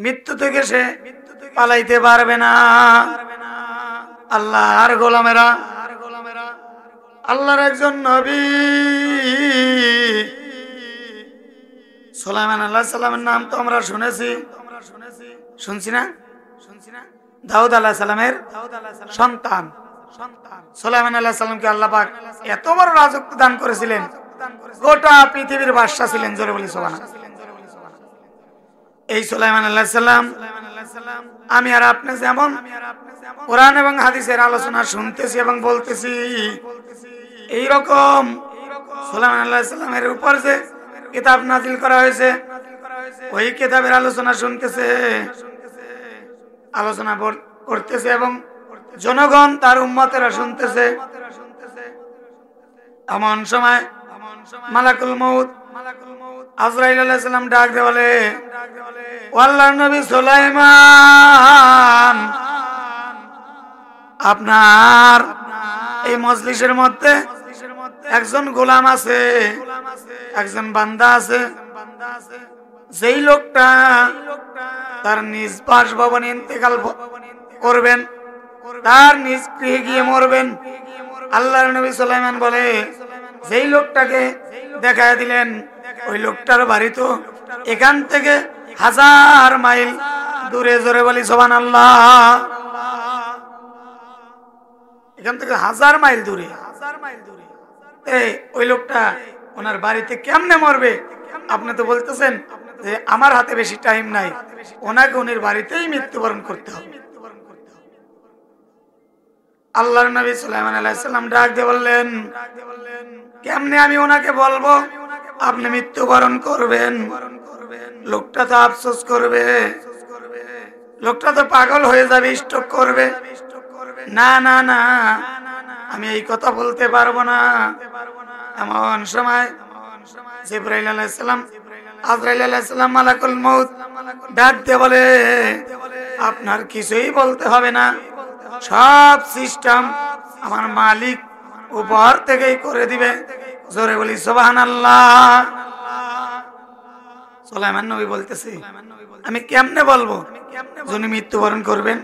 মৃত্যু থেকে সে পালাইতে পারবে না। আল্লাহর গোলামেরা, আল্লাহর একজন নবী সুলাইমান আলাইহিস সালামের নাম তো আমরা শুনেছি, শুনছি না? দাউদ আলাইহিস সালামের সন্তান সুলাইমান আলাইহিস সালামকে আল্লাহ পাক এত বড় রাজত্ব দান করেছিলেন, গোটা পৃথিবীর বাদশা ছিলেন। জোরে বলি সুবহানাল্লাহ। এই সুলাইমান আলাইহিস সালাম আমি আর আপনি যেমন কোরআন এবং হাদিসের আলোচনা শুনতেছি এবং বলতেছি, এই রকম সুলাইমান আলাইহিস সালামের উপর যে কিতাব নাজিল করা হয়েছে ওই কিতাবের আলোচনা শুনতেছে, আলোচনা করতেছে এবং জনগণ তার উম্মতেরা শুনতেছে। এমন সময় মালাকুল মউত আজরাইল আলাইহিস সালাম ডাক দিয়ে বলে, ও আল্লাহর নবী সুলাইমান, আপনার এই মজলিসের মধ্যে একজন গোলাম আছে, একজন বান্দা আছে, যেই লোকটা তার নিজ বাসভবনে ইন্তেকাল করবেন, তার নিজ গৃহে গিয়ে মরবেন। আল্লাহর নবী সুলাইমান বলে, যেই লোকটাকে দেখায় দিলেন ওই লোকটার বাড়ি তো এখান থেকে 1000 মাইল দূরে। জোরে বলি সুবহানাল্লাহ। এখান থেকে 1000 মাইল দূরে। ওই লোকটা ওনার বাড়িতে কেমনে মরবে? আপনি তো বলতেছেন যে আমার হাতে বেশি টাইম নাই, ওনাকে উনির বাড়িতেই মৃত্যুবরণ করতে হবে। আল্লাহর নবী সুলাইমান আলাইহিস সালাম ডাক দিয়ে বললেন, কেমনে আমি ওনাকে বলবো আপনি মৃত্যুবরণ করবেন? লোকটা তো আফসোস করবে, লোকটা তো পাগল হয়ে যাবে, স্ট্রোক করবে। না না না, আমি এই কথা বলতে পারবো না। এমন সময় জিবরাইল আলাইহিস সালাম, আজরাইল আলাইহিস সালাম, মালাকুল মউত ডাক দিয়ে বলে, আপনার কিছুই বলতে হবে না, সব সিস্টেম আমার মালিক উপর থেকেই করে দিবে। জোরে বলি সুবহানাল্লাহ। সুলাইমান নবী বলতেছে, আমি কেমনে বলবো যিনি মৃত্যুবরণ করবেন?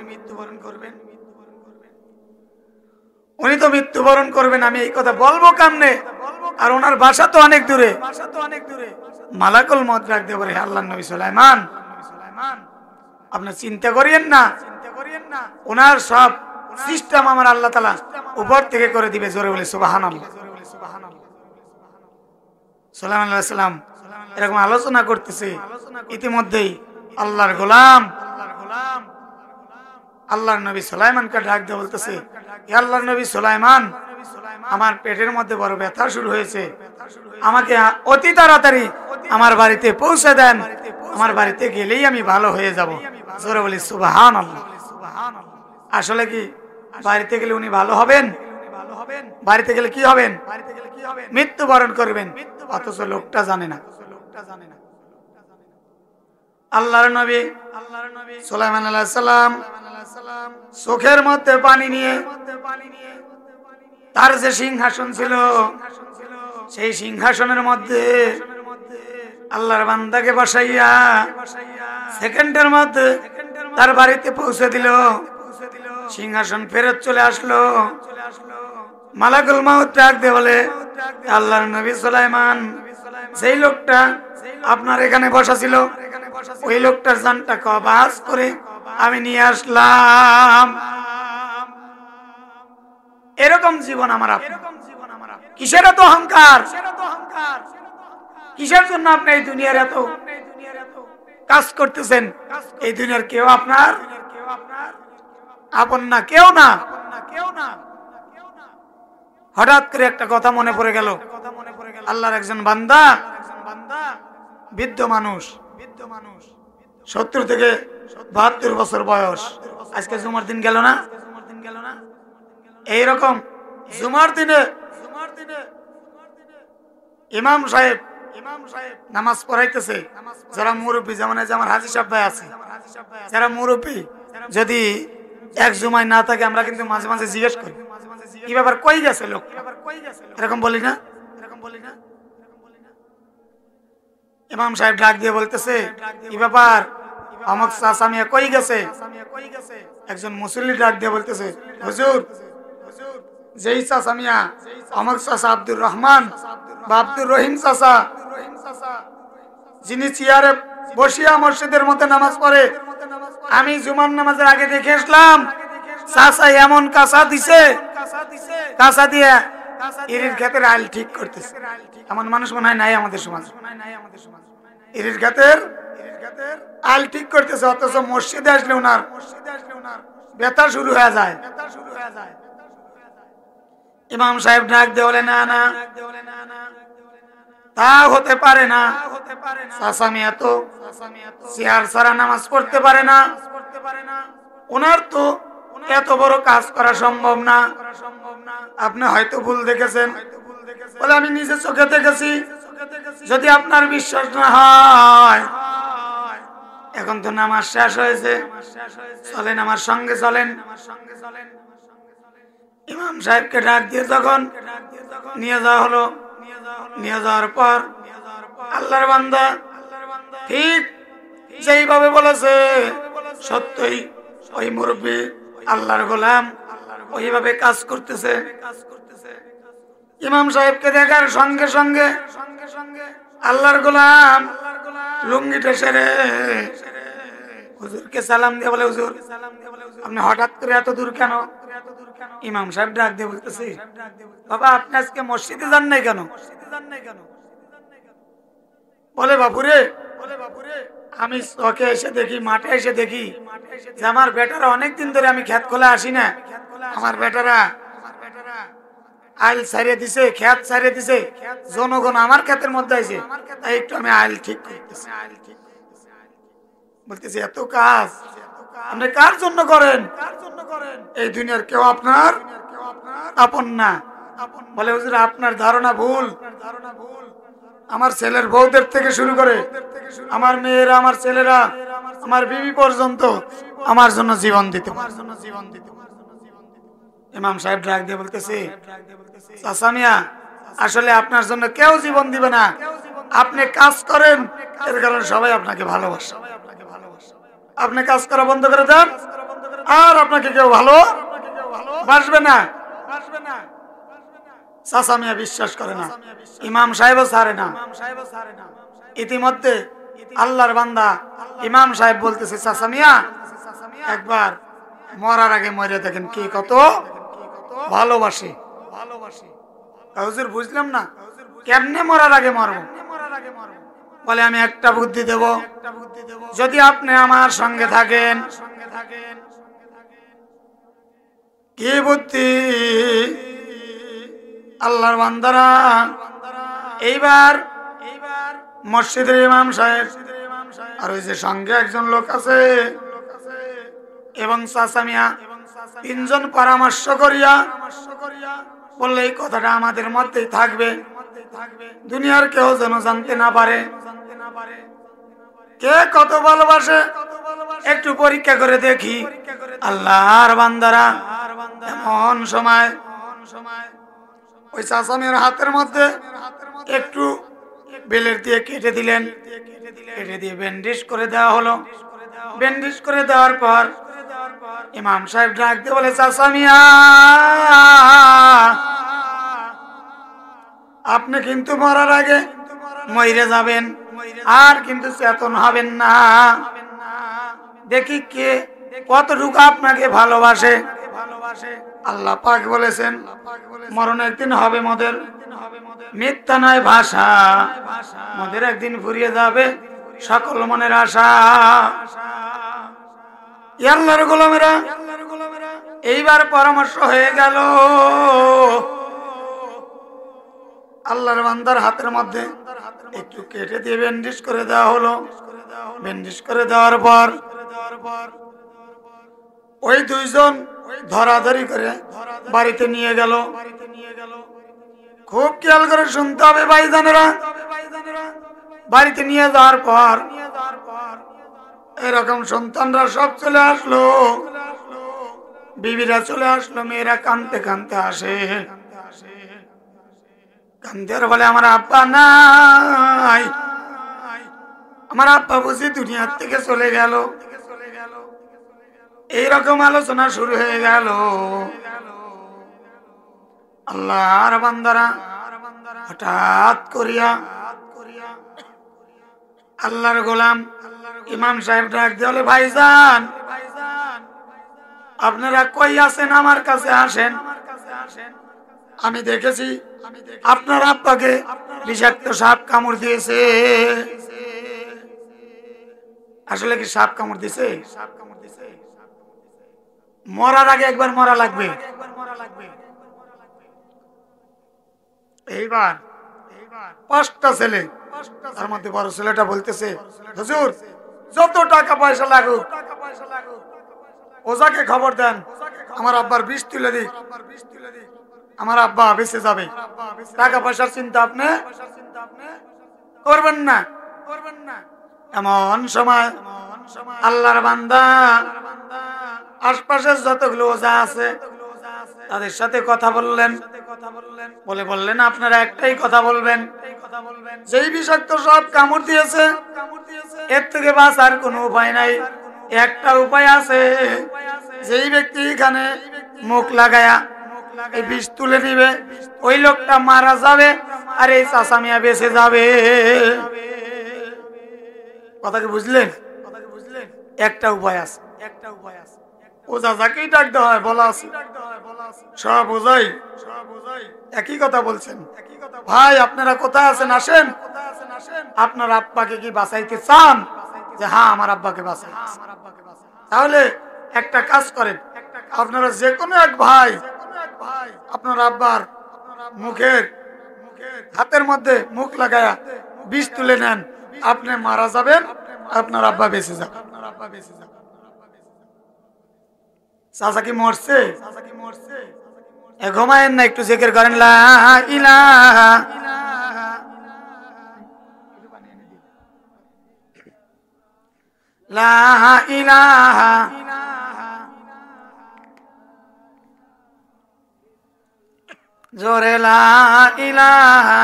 উনি তো মৃত্যুবরণ করবেন, আমি এই কথা বলবো কেমনে? আর ওনার বাসা তো অনেক দূরে। মালাকুল মউত ডাক দিয়ে বলে, আল্লাহর নবী সুলাইমান, আপনি চিন্তা করিয়েন না, ওনার সব সিস্টেম আমার আল্লাহ তাআলা উপর থেকে করে দিবে। জোরে বলি সুবহানাল্লাহ। সুলাইমান আলাইহিস সালাম এরকম আলোচনা করতেছে, ইতিমধ্যেই আল্লাহর গোলাম আল্লাহর নবী সুলাইমানকে ডাক দিয়ে বলতেছে, হে আল্লাহর নবী সুলাইমান, আমার পেটের মধ্যে বড় ব্যথা শুরু হয়েছে, আমাকে অতি তাড়াতাড়ি আমার বাড়িতে পৌঁছে দেন, আমার বাড়িতে গেলেই আমি ভালো হয়ে যাব। জোরে বলি সুবহানাল্লাহ। আসলে কি বাড়িতে গেলে উনি ভালো হবেন? বাড়িতে গেলে কি হবেন? মৃত্যুবরণ করবেন, অথচ লোকটা জানে না। আল্লাহর নবী সুলাইমান আলাইহিস সালাম চোখের মধ্যে পানি নিয়ে তার যে সিংহাসন ছিল সেই সিংহাসনের মধ্যে আল্লাহর বান্দাকে বসাইয়া সেকেন্ডের মধ্যে তার বাড়িতে পৌঁছে দিল। সিংহাসন ফেরত চলে আসলো। মালাকুল মউত ডাক দিয়ে বলে, আল্লাহর নবী সুলাইমান, যেই লোকটা আপনার এখানে বসা ছিল ওই লোকটার জানটা কবাজ করে আমি নিয়ে আসলাম। এরকম জীবন আমার আপনার। কিসের এত অহংকার? কিসের জন্য আপনি এই দুনিয়ার এত কাজ করতেছেন? এই দুনিয়ার কেউ আপনার আপন না, কেউ না। হঠাৎ করে একটা কথা মনে পড়ে গেল। আল্লাহর একজন বান্দা, বৃদ্ধ মানুষ, 70 থেকে 72 বছর বয়স। আজকে জুমার দিন গেল না? এইরকম জুমার দিনে ইমাম সাহেব নামাজ পড়াইতেছে। যারা মুরব্বী, যেমন আমার হাজী সাহেব ভাই আছে, যারা মুরব্বী যদি এক জুমায় না থাকে আমরা কিন্তু মাঝে মাঝে জিজ্ঞেস করি, কি ব্যাপার, কই গেছে লোক? এরকম বলি না? ইমাম সাহেব ডাক দিয়ে বলতেছে, কি ব্যাপার, অমুক চাচা মিয়া কই গেছে? একজন মুসল্লি ডাক দিয়ে বলতেছে, হুজুর, যেই চাচা মিয়া অমুক চাচা আব্দুর রহমান বা আব্দুর রহিম চাচা, যিনি চেয়ারে বসিয়া মসজিদের মধ্যে নামাজ পড়ে, আমি জুমার নামাজের আগে দেখে আসলাম চাচা এমন কাঁচা দিছে, কাঁচা দিয়ে ইরির ক্ষেতের আইল ঠিক করতেছে। এমন মানুষ মনে হয় নাই আমাদের সমাজ। ইরির ক্ষেতের আইল ঠিক করতেছে, অথচ মসজিদে আসলে ওনার ব্যথা শুরু হয়ে যায়। ইমাম সাহেব ডাক দিয়ে বলে, না না, তা হতে পারে না, চাচা মিয়া তো চেয়ার ছাড়া নামাজ পড়তে পারে না, ওনার তো এত বড় কাজ করা সম্ভব না, আপনি হয়তো ভুল দেখেছেন। বলে, আমি নিজে চোখে দেখেছি, যদি আপনার বিশ্বাস না হয়, এখন তো নামাজ শেষ হয়েছে, চলেন আমার সঙ্গে চলেন। ইমাম সাহেবকে ডাক দিয়ে যখন নিয়ে যাওয়া হলো, নিয়ে যাওয়ার পর আল্লাহর বান্দা ঠিক যেইভাবে বলেছে, সত্যই ওই মুরব্বী আল্লাহর গোলাম ওইভাবে কাজ করতেছে। ইমাম সাহেবকে দেখার সঙ্গে সঙ্গে আল্লাহর গোলাম লুঙ্গিটা সেরে হুজুরকে সালাম দিয়ে বলে, হুজুর, আপনি হঠাৎ করে এত দূর কেন? ইমাম সাহেব ডাক দিয়ে বলতেছে, বাবা, আপনি আজকে মসজিদে যান নাই কেন? বলে, বাপুরে, আমি চকে এসে দেখি, মাঠে এসে দেখি যে আমার বেটারা অনেকদিন ধরে আমি খেত খোলা আসি না, আমার বেটারা আইল ছাড়িয়ে দিছে, খেত ছাড়িয়ে দিছে, জনগণ আমার ক্ষেতের মধ্যে আছে, তাই একটু আমি আইল ঠিক করতেছি। বলতেছি, এত কাজ আপনি কার জন্য করেন? এই দুনিয়ার কেউ আপনার আপন না। বলে, হুজুর, আপনার ধারণা ভুল। আমার ছেলের বউদের থেকে শুরু করে আমার মেয়েরা, আমার ছেলেরা, আমার বিবি পর্যন্ত আমার জন্য জীবন দিতে। ইমাম সাহেব ডাক দিয়ে বলতেছে, চাচা মিয়া, আসলে আপনার জন্য কেউ জীবন দিবে না, আপনি কাজ করেন, এর কারণে সবাই আপনাকে ভালোবাসে। আপনি কাজ করা বন্ধ করে দেন, আর আপনাকে কেউ ভালো বাসবে না। চাচা মিয়া বিশ্বাস করে না, ইমাম সাহেবও ছাড়ে না। ইতিমধ্যে আল্লাহর বান্দা ইমাম সাহেব বলতেছে, চাচা মিয়া, একবার মরার আগে মরে দেখেন কি কত ভালোবাসে। হুজুর, বুঝলাম না, কেমনে মরার আগে মরবো? বলে, আমি একটা বুদ্ধি দেব, যদি আপনি আমার সঙ্গে থাকেন। কি বুদ্ধি? আল্লাহর বান্দারা, এইবার মসজিদের ইমাম সাহেব আর ওই যে সঙ্গে একজন লোক আছে এবং চাচা মিয়া, তিনজন পরামর্শ করিয়া বললে, এই কথাটা আমাদের মধ্যেই থাকবে, দুনিয়ার কেউ যেন জানতে না পারে। কে কত ভালোবাসে একটু পরীক্ষা করে দেখি। আল্লাহর বান্দারা, এমন সময় ওই চাচা মিয়ার হাতের মধ্যে একটু বেলের দিয়ে কেটে দিলেন, কেটে দিয়ে ব্যান্ডেজ করে দেওয়া হলো। ব্যান্ডেজ করে দেওয়ার পর ইমাম সাহেব ডাক দিয়ে বলে, চাচা মিয়া, আপনি কিন্তু মরার আগে মরে যাবেন, আর কিন্তু চেতন হবেন না। দেখি কে কতটুকু আপনাকে ভালোবাসে। আল্লাহ পাক বলেছেন, মরণ একদিন হবে মোদের, মিথ্যা নয় ভাষা, মোদের একদিন ফুরিয়ে যাবে সকল মনের আশা। আল্লাহর গোলামেরা, এইবার পরামর্শ হয়ে গেল। আল্লাহর বান্দার হাতের মধ্যে একটু কেটে দিয়ে ব্যান্ডেজ করে দেওয়া হলো। ব্যান্ডেজ করে দেওয়ার পর ওই দুইজন ধরাধরি করে বাড়িতে নিয়ে গেল। খুব খেয়াল করে শুনতে হবে ভাইজানেরা, বাড়িতে নিয়ে যাওয়ার পর এরকম সন্তানরা সব চলে আসলো, বিবিরা চলে আসলো, মেয়েরা কানতে কানতে আসে। কানতে আর বলে, আমার আব্বা নাই, আমার আব্বা বুঝি দুনিয়ার থেকে চলে গেল। এইরকম আলোচনা শুরু হয়ে গেল। আল্লাহর বান্দারা হঠাৎ করিয়া আল্লাহর গোলাম ইমাম সাহেব ডাক দিয়ে বলে, ভাইজান আপনারা কই আছেন? আমার কাছে আসেন। আমি দেখেছি আপনার আব্বাকে বিষাক্ত সাপ কামড় দিয়েছে। আসলে কি সাপ কামড় দিয়েছে? মরার আগে একবার মরা লাগবে। এইবার 5টা ছেলে, তার মধ্যে বড় ছেলেটা বলতেছে, হুজুর যত টাকা পয়সা লাগুক ওজাকে খবর দেন, আমার আব্বার বিষ তুলে দিক, আমার আব্বা বেঁচে যাবে। টাকা পয়সার চিন্তা আপনি করবেন না। এমন সময় আল্লাহর বান্দা আশপাশের যতগুলো ওজা আছে তাদের সাথে কথা বললেন, বললেন আপনারা একটাই কথা বলবেন, যেই বিষাক্ত সব কামড় দিয়েছে এর থেকে বাঁচার কোনো উপায় নাই। একটা উপায় আছে, যেই ব্যক্তি এখানে মুখ লাগায়া এই বিষ তুলে দিবে ওই লোকটা মারা যাবে আর এই চাচা মিয়া বেঁচে যাবে। কথা কি বুঝলেন? একটা উপায় আছে। ওজা যাকেই ডাক দেওয়া হয় বলা আছে, সব ওজাই একই কথা বলছেন। ভাই আপনারা কোথায় আছেন? আসেন। আপনার আব্বাকে কি বাঁচাইতে চান? যে হ্যাঁ আমার আব্বাকে বাঁচাই। তাহলে একটা কাজ করেন, আপনারা যে কোনো এক ভাই আপনার আব্বার মুখের হাতের মধ্যে মুখ লাগায়া বিষ তুলে নেন, আপনি মারা যাবেন, আপনার আব্বা বেঁচে যাবেন। চাচা কি মরছে? ঘুমায়েন না, একটু জিকির করেন লা ইলাহা লা ইলাহা জোরে লা ইলাহা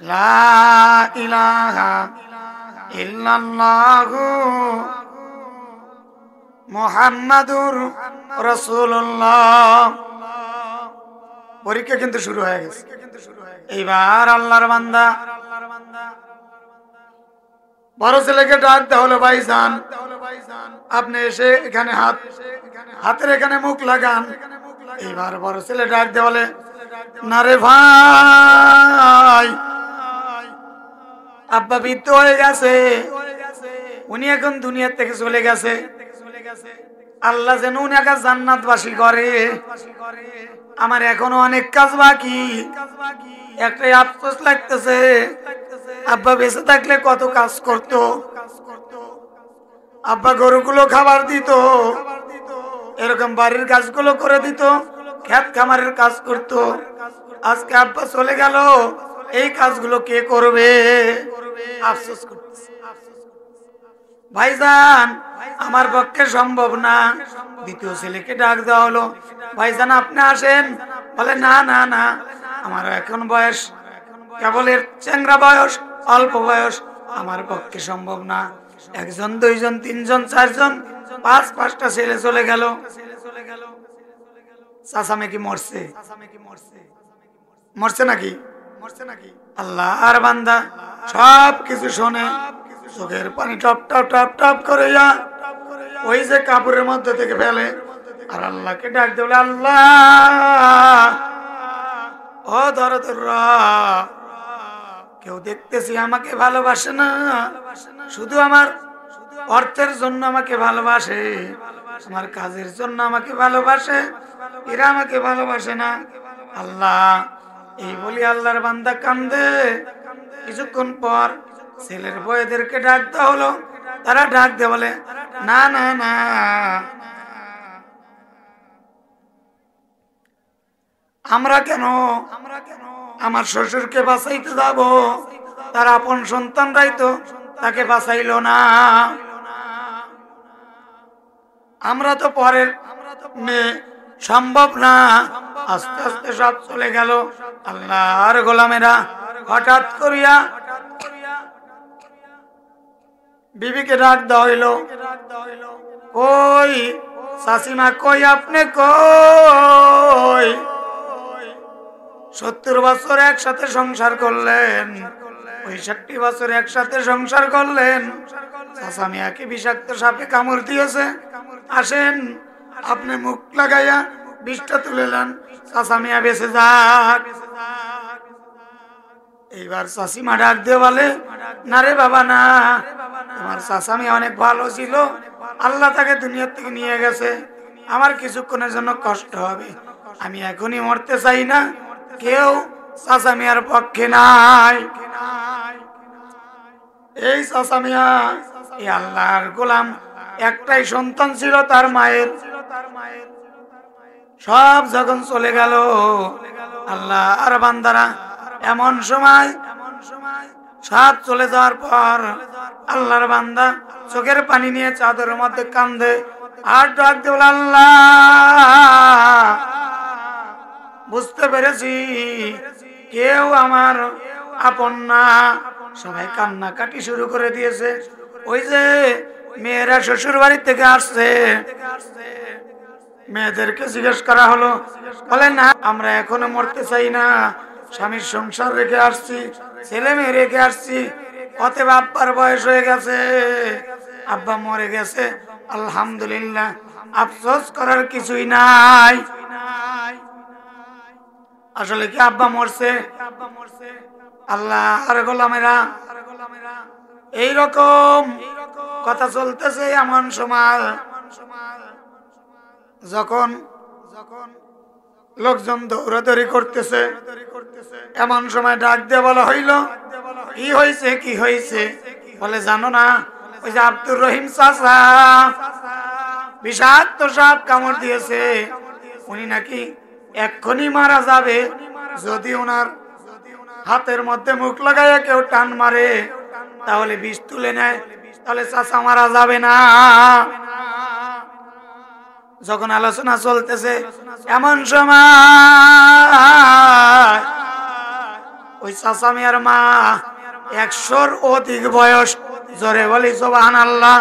লা ইলাহা ইল্লাল্লাহু মুহাম্মাদুর রাসূলুল্লাহ। পরীক্ষা কিন্তু শুরু হয়ে গেছে। এইবার আল্লাহর বান্দা বড় ছেলেকে ডাক দেওয়া হলো, ভাইজান আপনি এসে এখানে হাতের এখানে মুখ লাগান। এইবার বড় ছেলে ডাক দেওয়া বলে, না রে ভাই, আব্বা বৃদ্ধ হয়ে গেছে, উনি এখন দুনিয়া থেকে চলে গেছে। আল্লাহ যেন উনাকে জান্নাতবাসী করে। আমার এখনো অনেক কাজ বাকি। একটাই আফসোস লাগতেছে, আব্বা বেঁচে থাকলে কত কাজ করতো। আব্বা গরুগুলো খাবার দিত, এরকম বাড়ির কাজগুলো করে দিত, ক্ষেত খামারের কাজ করতো। আজকে আব্বা চলে গেল, এই কাজগুলো কে করবে? আফসোস করতেছে। ভাইজান আমার পক্ষে সম্ভব না। দ্বিতীয় ছেলেকে ডাক দেওয়া হলো, ভাইজান আপনি আসেন। বলে না না না, আমার এখন বয়স কেবল এর চেংরা বয়স, অল্প বয়স, আমার পক্ষে সম্ভব না। একজন, দুইজন, তিনজন, চারজন, 5-5টা ছেলে চলে গেল। চাচা কি মরছে? মরছে নাকি? আল্লাহর বান্দা সব কিছু শোনে, চোখের পানি টপ টপ টপ টপ করে ওই যে কাপড়ের মধ্যে থেকে ফেলে আর আল্লাহকে ডাক দেবে, আল্লাহ ও ধরতরা, কেউ দেখতেছি আমাকে ভালোবাসে না, শুধু আমার অর্থের জন্য আমাকে ভালোবাসে, আমার কাজের জন্য আমাকে ভালোবাসে, এরা আমাকে ভালোবাসে না। আল্লাহ এই বলি আল্লাহর বান্দা কান্দে। কিছুক্ষণ পর ছেলের বয়েদেরকে ডাক দেওয়া হলো। তারা ডাক দিয়ে বলে, না না না, আমরা কেন আমার শ্বশুরকে বাঁচাইতে যাব? তার আপন সন্তানরাই তো তাকে বাঁচাইলো না। আমরা তো পরের মেয়ে সম্ভব না। আস্তে আস্তে সব চলে গেল। আল্লাহর গোলামেরা হঠাৎ করিয়া বিবিকে ডাক দেওয়া হইল, কই চাচিমা কই, আপনি কই? 70 বছর একসাথে সংসার করলেন, 65 বছর একসাথে সংসার করলেন, চাচা মিয়াকে বিষাক্ত সাপে কামড় দিয়েছে, আসেন আপনি মুখ লাগাইয়া বিষটা তুলে নেন, চাচা মিয়া বেঁচে যাক। এইবার চাচিমা ডাক দিয়ে বলে, না রে বাবা না, তোমার চাচা মিয়া অনেক ভালো ছিল, আল্লাহ তাকে দুনিয়ার থেকে নিয়ে গেছে, আমার কিছুক্ষণের জন্য কষ্ট হবে, আমি এখনই মরতে চাই না, কেউ চাচা মিয়ার পক্ষে নাই। এই চাচা মিয়া এই আল্লাহর গোলাম, একটাই সন্তান ছিল তার মায়ের, সব যখন চলে গেল আল্লাহ আর বান্দারা, এমন সময় সব চলে যাওয়ার পর আল্লাহর বান্দা চোখের পানি নিয়ে চাদরের মধ্যে কান্দে আর ডাক দিয়ে বলে, আল্লাহ বুঝতে পেরেছি কেউ আমার আপন না। সবাই কান্নাকাটি শুরু করে দিয়েছে। ওই যে মেয়েরা শ্বশুর বাড়ি থেকে আসছে, মেয়েদেরকে জিজ্ঞেস করা হলো, বলে না আমরা এখনো মরতে চাই না, স্বামীর সংসার রেখে আসছি, ছেলে মেয়ে রেখে আসছি, অতএব আব্বার বয়স হয়ে গেছে, আব্বা মরে গেছে, আলহামদুলিল্লাহ, আফসোস করার কিছুই নাই। আসলে কি আব্বা মরছে? আল্লাহ আর গোলামেরা এইরকম কথা চলতেছে। এমন সময় যখন লোকজন দৌড়াদৌড়ি করতেছে, এমন সময় ডাক দিয়ে বলা হইল, কি হয়েছে কি হয়েছে? বলে জানো না, ওই যে আব্দুর রহিম চাচা বিষাক্ত সাপ কামড় দিয়েছে, উনি নাকি এক্ষুনি মারা যাবে, যদি ওনার হাতের মধ্যে মুখ লাগাইয়া কেউ টান মারে তাহলে বিষ তুলে নেয়, তাহলে চাচা মারা যাবে না। যখন আলোচনা চলতেছে এমন সময় ওই চাচা মিয়ার মা, 100-র অধিক বয়স, জোরে বলি সুবহানাল্লাহ,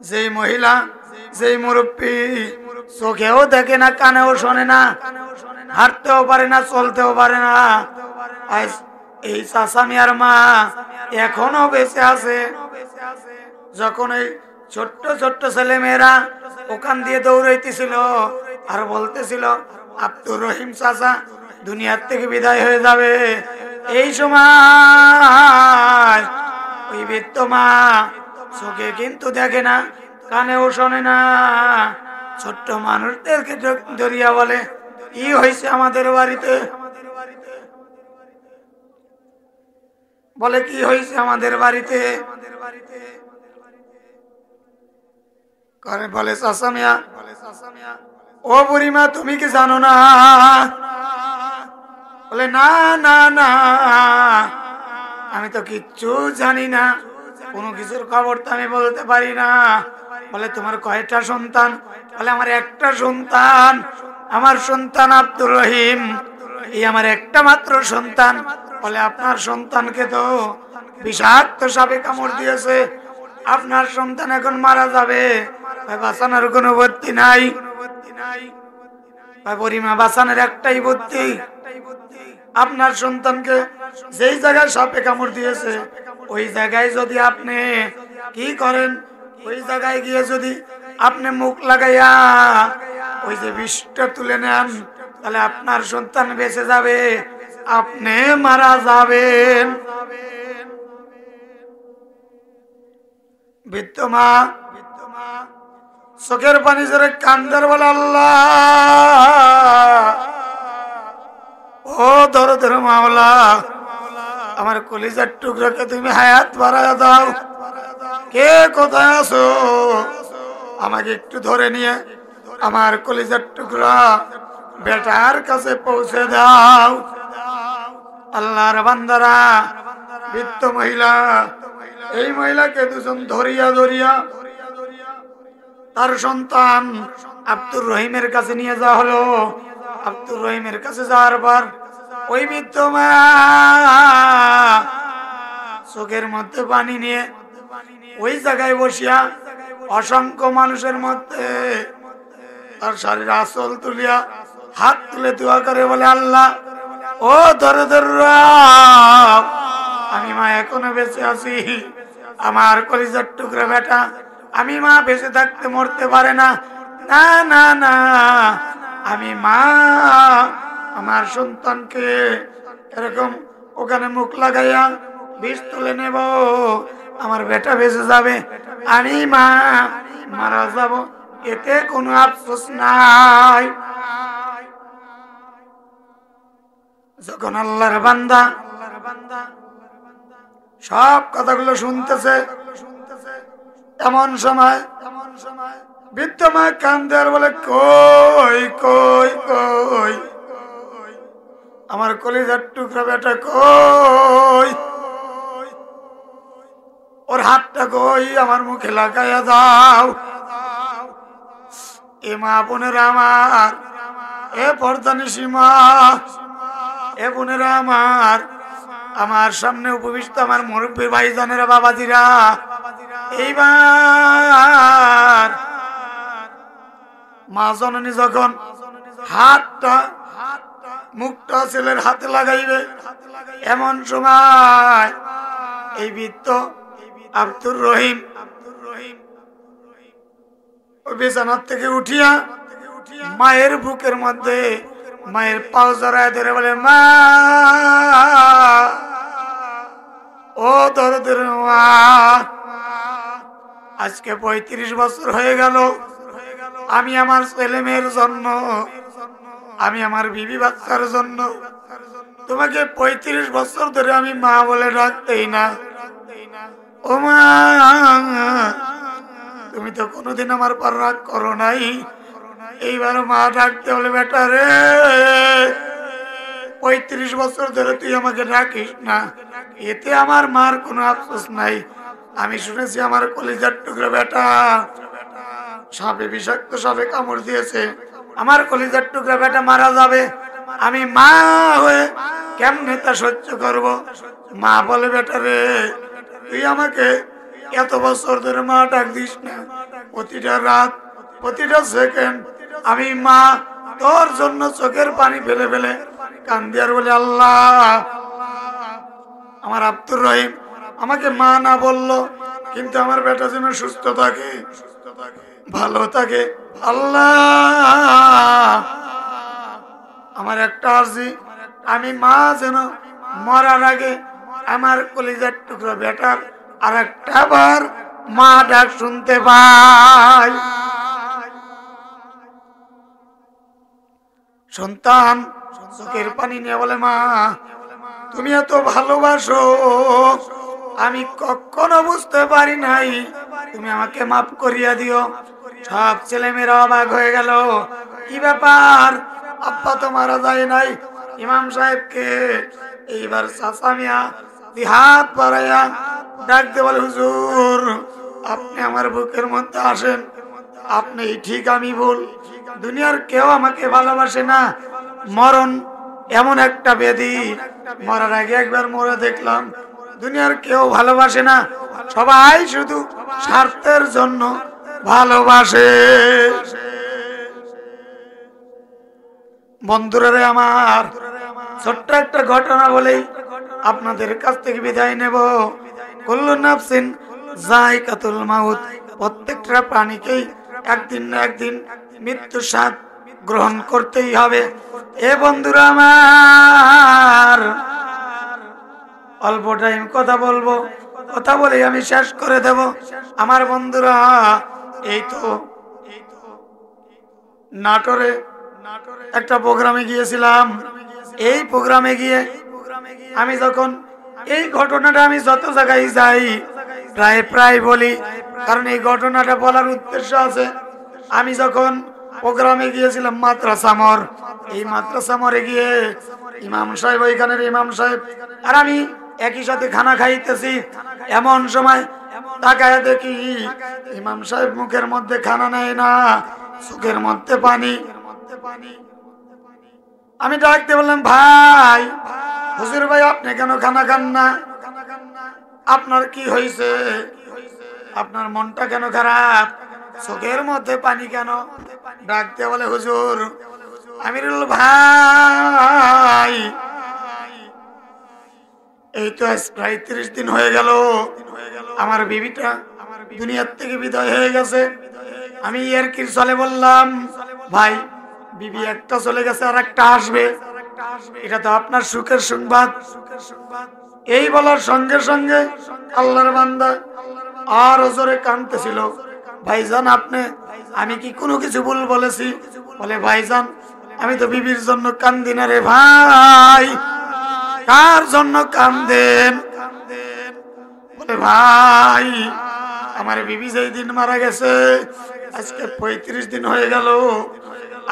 যেই মহিলা, যেই মুরব্বী চোখেও দেখে না, কানেও শোনে না, হাঁটতেও পারে না, চলতেও পারে না, এই চাচা মিয়ার মা এখনো বেঁচে আছে। যখন এই ছোট্ট ছোট্ট ছেলে মেয়েরা ওখান দিয়ে দৌড়াইতেছিল আর বলতেছিল আব্দুর রহিম চাচা দুনিয়ার থেকে বিদায় হয়ে যাবে, এই সময় ওই বৃদ্ধ মা চোখে কিন্তু দেখে না, কানেও শোনে না, ছোট্ট মানুষদেরকে ধরিয়া বলে, কি হয়েছে আমাদের বাড়িতে? বলে কি হয়েছে আমাদের বাড়িতে? বলে চাচা মিয়া, ও বুড়িমা তুমি কি জানো না? বলে না না না, আমি তো কিচ্ছু জানি না, কোনো কিছুর খবর তো আমি বলতে পারি না। বলে তোমার কয়টা সন্তান? বলে আমার একটা সন্তান, আমার সন্তান আব্দুর রহিম, এই আমার একটা মাত্র সন্তান। বলে আপনার সন্তানকে তো বিষাক্ত সাপে কামড় দিয়েছে, আপনার সন্তান এখন মারা যাবে, বাঁচানোর কোনো বুদ্ধি নাই। বুড়িমা বাঁচানোর একটাই বুদ্ধি, আপনার সন্তানকে যেই জায়গায় সাপে কামড় দিয়েছে ওই জায়গায় যদি আপনি কি করেন, ওই জায়গায় গিয়ে যদি আপনি মুখ লাগাইয়া ওই যে বিষটা তুলে নেন, তাহলে আপনার সন্তান বেঁচে যাবে, আপনি মারা যাবেন। বৃদ্ধ মা চোখের পানি জোরে কান্দার বলে, আল্লাহ ও দরদের মাওলা, আমার কলিজার টুকরাকে তুমি হায়াত বাড়ায় দাও, কে কোথায় আছো আমাকে একটু ধরে নিয়ে আমার কলিজার টুকরা বেটার কাছে পৌঁছে দাও। আল্লাহর বান্দারা, বৃদ্ধ মহিলা, এই মহিলাকে দুজন ধরিয়া ধরিয়া তার সন্তান আব্দুর রহিমের কাছে নিয়ে যাওয়া হলো। আব্দুর রহিমের কাছে যাওয়ার পর ওই বৃদ্ধ মা চোখের মধ্যে পানি নিয়ে ওই জায়গায় বসিয়া অসংখ্য মানুষের মধ্যে তার শরীর আঁচল তুলিয়া হাত তুলে দোয়া করে বলে, আল্লাহ ও দরদের রব, আমি মা এখনো বেঁচে আছি, আমার কলিজার টুকরা বেটা, আমি মা বেঁচে থাকতে মরতে পারে না, না না না, আমি মা আমার সন্তানকে এরকম ওখানে মুখ লাগাইয়া বিষ তুলে নেব, আমার বেটা বেঁচে যাবে, আমি মা মারা যাব, এতে কোনো আফসোস নাই। যখন আল্লাহর বান্দা সব কথাগুলো শুনতেছে, এমন সময় বৃদ্ধ মা কান্দে আর বলে, কই কই কই আমার কলিজার টুকরা বেটা, কই ওর হাতটা কই, আমার মুখে লাগাইয়া দাও। এ মা বোনেরা আমার, এ পর্দানিশী মা, এ বোনেরা আমার, আমার সামনে উপবিষ্ট আমার মুরব্বী ভাইজানেরা, বাবাজিরা, এইবার মা জননী যখন হাতটা মুখটা ছেলের হাতে লাগাইবে, এমন সময় এই বৃদ্ধ আব্দুর রহিম বিছানার থেকে উঠিয়া মায়ের বুকের মধ্যে মায়ের পাও জড়ায় ধরে বলে, মা ও দরদের মা, আজকে 35 বছর হয়ে গেল, আমি আমার ছেলে মেয়ের জন্য, আমি আমার বিবি বাচ্চার জন্য তোমাকে 35 বছর ধরে আমি মা বলে ডাকতেই না। ও মা, তুমি তো কোনোদিন আমার পর রাগ করো নাই, এইবার মা ডাকতে হলে বেটা রে, 35 বছর ধরে তুই আমাকে ডাকিস না, এতে আমার মার কোনো আফসোস নাই। আমি শুনেছি আমার কলিজার টুকরা বেটা সাপে, বিষাক্ত সাপে কামড় দিয়েছে, আমার কলিজার টুকরা বেটা মারা যাবে, আমি মা হয়ে কেমনে তা সহ্য করব। মা বলে, বেটা রে, তুই আমাকে এত বছর ধরে মা ডাক দিস না, প্রতিটা রাত প্রতিটা সেকেন্ড আমি মা তোর জন্য চোখের পানি ফেলে ফেলে কান্দি আর বলে, আল্লাহ আমার আব্দুর রহিম আমাকে মা না বললো, কিন্তু আমার বেটা যেন সুস্থ থাকে, ভালো থাকে, আল্লাহ আমার একটা আরজি, আমি মা যেন মরার আগে আমার কলিজার টুকরা বেটার আর একটা বার মা ডাক শুনতে পাই। সন্তান চোখের পানি নিয়ে বলে, মা তুমি এত ভালোবাসো, আমি কখনো বুঝতে পারি নাই, তুমি আমাকে মাফ করিয়া দিও। সব ছেলে মেয়েরা অবাক হয়ে গেল, কি ব্যাপার, আব্বা তো মারা যায় নাই। ইমাম সাহেবকে এইবার চাচা মিয়া হাত বাড়াইয়া ডাকতে বলে, হুজুর আপনি আমার বুকের মধ্যে আসেন, আপনি ঠিক আমি ভুল, দুনিয়ার কেউ আমাকে ভালোবাসে না, মরণ এমন একটা ব্যাধি, মরার আগে একবার মরে দেখলাম, দুনিয়ার কেউ ভালোবাসে না, সবাই শুধু স্বার্থের জন্য ভালোবাসে। বন্ধুরা রে আমার, ছোট্ট একটা ঘটনা বলেই আপনাদের কাছ থেকে বিদায় নেব। কুল্লু নাফসিন যায়কাতুল মাউত, প্রত্যেকটা প্রাণীকেই একদিন না একদিন মৃত্যুর স্বাদ গ্রহণ করতেই হবে। এ বন্ধুরা আমার, অল্প টাইম কথা বলবো, কথা বলে আমি শেষ করে দেব। আমার বন্ধুরা, এই তো নাটোরে একটা প্রোগ্রামে গিয়েছিলাম। এই প্রোগ্রামে গিয়ে আমি যখন এই ঘটনাটা, আমি যত জায়গায় যাই প্রায় বলি, কারণ এই ঘটনাটা বলার উদ্দেশ্য আছে। আমি যখন প্রোগ্রামে গিয়েছিলাম মাদ্রাসা মোড়, এই মাদ্রাসা মোড়ে গিয়ে ইমাম সাহেব, ওইখানের ইমাম সাহেব আর আমি একই সাথে খানা খাইতেছি, এমন সময় তাকায় দেখি ইমাম সাহেব মুখের মধ্যে খানা নেয় না, চোখের মধ্যে পানি। আমি ডাকতে বললাম, ভাই, হুজুর ভাই, আপনি কেন খানা খান না? আপনার কি হয়েছে? আপনার মনটা কেন খারাপ? চোখের মধ্যে পানি কেন? ডাকতে বলে, হুজুর, আমিরুল ভাই, এই তো আজ প্রায় 30 দিন হয়ে গেল আমার বিবিটা দুনিয়ার থেকে বিদায় হয়ে গেছে। আমি এর কি চলে বললাম, ভাই, বিবি একটা চলে গেছে আর একটা আসবে, এটা তো আপনার সুখের সংবাদ। এই বলার সঙ্গে সঙ্গে আল্লাহর বান্দা আর জোরে কাঁদতেছিল। ভাইজান, আমি কি কোনো কিছু ভুল বলেছি? বলে, ভাইজান, আমি তো বিবির জন্য কান্দি না রে ভাই। কার জন্য কান্দেন? বলে, ভাই, আমার বিবি যেই দিন মারা গেছে আজকে 35 দিন হয়ে গেল।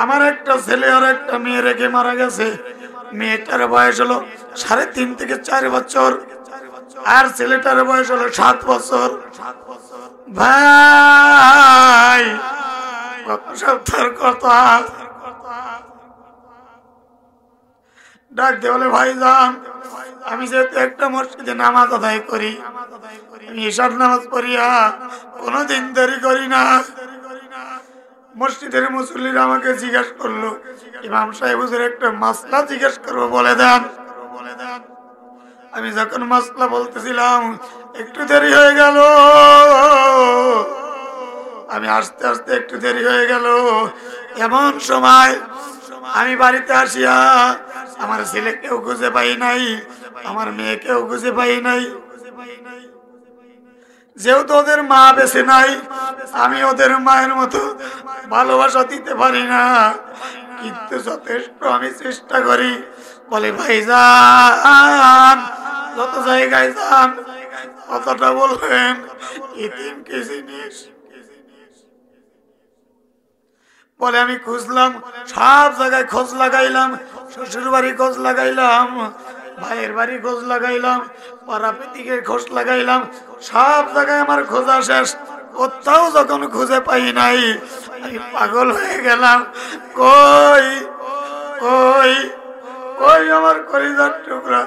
আমার একটা ছেলে আর একটা মেয়ে রেখে মারা গেছে। মেয়েটার বয়স হলো 3.5 থেকে 4 বছর, আর ছেলেটার বয়স হলো 7 বছর। ভাই, কত সপ্তাহের কথা। ডাক দিয়ে বলে, ভাইজান, আমি যেহেতু একটা মসজিদে নামাজ আদায় করি, আমি ঈশার নামাজ পড়িয়া কোনোদিন দেরি করি না। মসজিদের মুসল্লিরা আমাকে জিজ্ঞাসা করলো, ইমাম সাহেব হুজুর একটা মাসলা জিজ্ঞাসা করবো, বলে দেন। আমি যখন মাসলা বলতেছিলাম একটু দেরি হয়ে গেল, আমি আস্তে আস্তে একটু দেরি হয়ে গেল। এমন সময় আমি বাড়িতে আসিয়া আমার ছেলেকেও খুঁজে পাই নাই, আমার মেয়েকেও খুঁজে পাই নাই। যেহেতু ওদের মা বেঁচে নাই, আমি ওদের মায়ের মতো ভালোবাসা দিতে পারি না, কিন্তু যথেষ্ট আমি চেষ্টা করি। বলে, ভাইজান, যত জায়গায় যান কথাটা বলবেন, ইতিম কি জিনিস। বলে, আমি খুঁজলাম, সব জায়গায় খোঁজ লাগাইলাম, শ্বশুর বাড়ি খোঁজ লাগাইলাম, ভাইয়ের বাড়ি খোঁজ লাগাইলাম, পাড়াপিতিকে খোঁজ লাগাইলাম, সব জায়গায় আমার খোঁজা শেষ। কোথাও যখন খুঁজে পাই নাই, আমি পাগল হয়ে গেলাম। কই কই কই আমার কলিজার টুকরা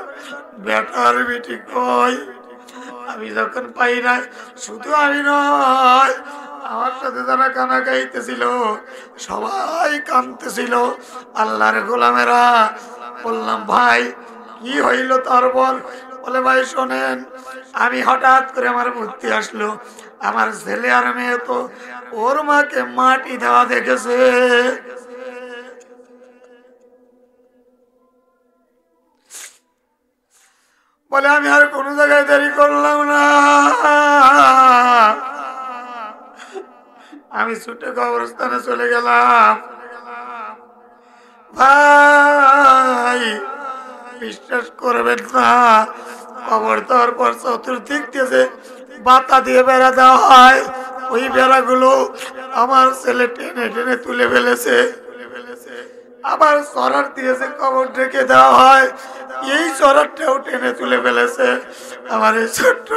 বেটার বিটি কই? আমি যখন পাই নাই, শুধু আমি নয়, আমার সাথে যারা কানা গাইতেছিল সবাই কাঁদতেছিল, আল্লাহর গোলামেরা। বললাম, ভাই, কি হইল তারপর? বলে, ভাই শোনেন, আমি হঠাৎ করে আমার বুদ্ধি আসলো, আমার ছেলে আর মেয়ে তো ওর মাকে মাটি দেওয়া দেখেছে। বলে, আমি আর কোনো জায়গায় দেরি করলাম না, আমি ছুটে কবরস্থানে চলে গেলাম। ভাই, বিশ্বাস করবেন না, কবর দেওয়ার পর চতুর্দিক দিয়ে বাতা দিয়ে বেড়া দেওয়া হয়, ওই বেড়াগুলো আমার ছেলে টেনে টেনে তুলে ফেলেছে। আবার চরার দিয়েছে, কবর ঢেকে দেওয়া হয়, এই চরারটাও টেনে তুলে ফেলেছে। আমার এই ছোট্ট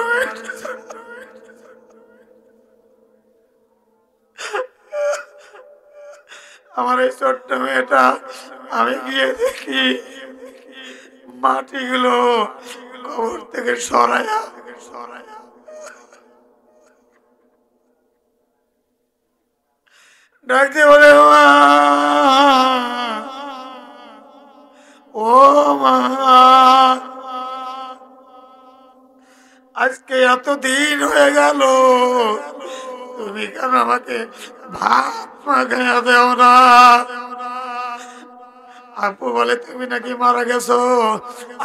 আমার এই ছোট্ট মেয়েটা, আমি গিয়ে দেখি মাটিগুলো কবর থেকে সরায়া ডাকতে বলে, ও মা, আজকে এত দিন হয়ে গেল, তুমি কেন আমাকে ভাত মাখাইয়া দেও না? আপু বলে, তুমি নাকি মারা গেছো।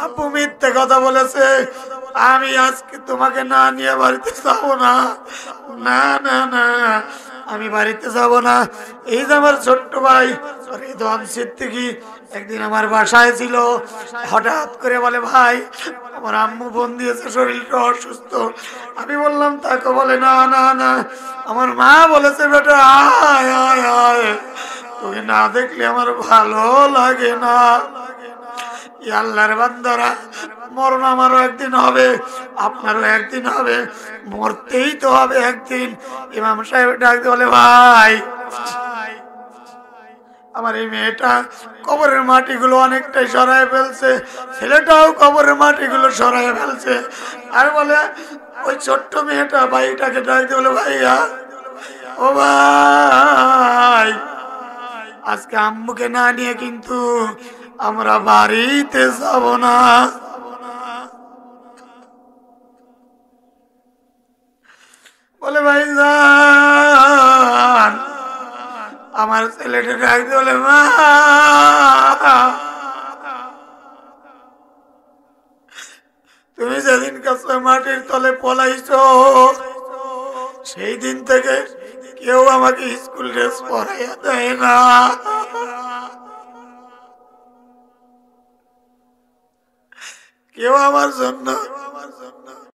আপু মিথ্যে কথা বলেছে, আমি আজকে তোমাকে না নিয়ে বাড়িতে যাবো না। না না না, আমি বাড়িতে যাব না। এই যে আমার ছোট্ট ভাই রিদওয়ান সিদ্দিকী একদিন আমার বাসায় ছিল, হঠাৎ করে বলে, ভাই, আমার আম্মু ফোন দিয়েছে, শরীরটা অসুস্থ। আমি বললাম তাকে, বলে, না না না, আমার মা বলেছে বেটা আয় আয় আয়, তোকে না দেখলে আমার ভালো লাগে না। ই আল্লাহর বান্দারা, মরণ আমারও একদিন হবে, আপনারও একদিন হবে, মরতেই তো হবে একদিন। ইমাম সাহেব ডাকতে বলে, ভাই আমার এই মেয়েটা কবরের মাটিগুলো অনেকটাই সরায় ফেলছে, ছেলেটাও কবরের মাটিগুলো সরায় ফেলছে। আর বলে ওই ছোট্ট মেয়েটা ভাইটাকে ডাকতে বলে, ভাইয়া ও ভাই, আজকে আম্মুকে না নিয়ে কিন্তু আমরা বাড়িতে যাব না। বলে ভাইজান, আমার ছেলেটা ডাকতে বলে, মা তুমি যেদিন কাছে মাটির তলে পলাইছো, সেই দিন থেকে কেউ আমাকে স্কুল ড্রেস পরাইয়া দেয় না। কেউ আমার জন্য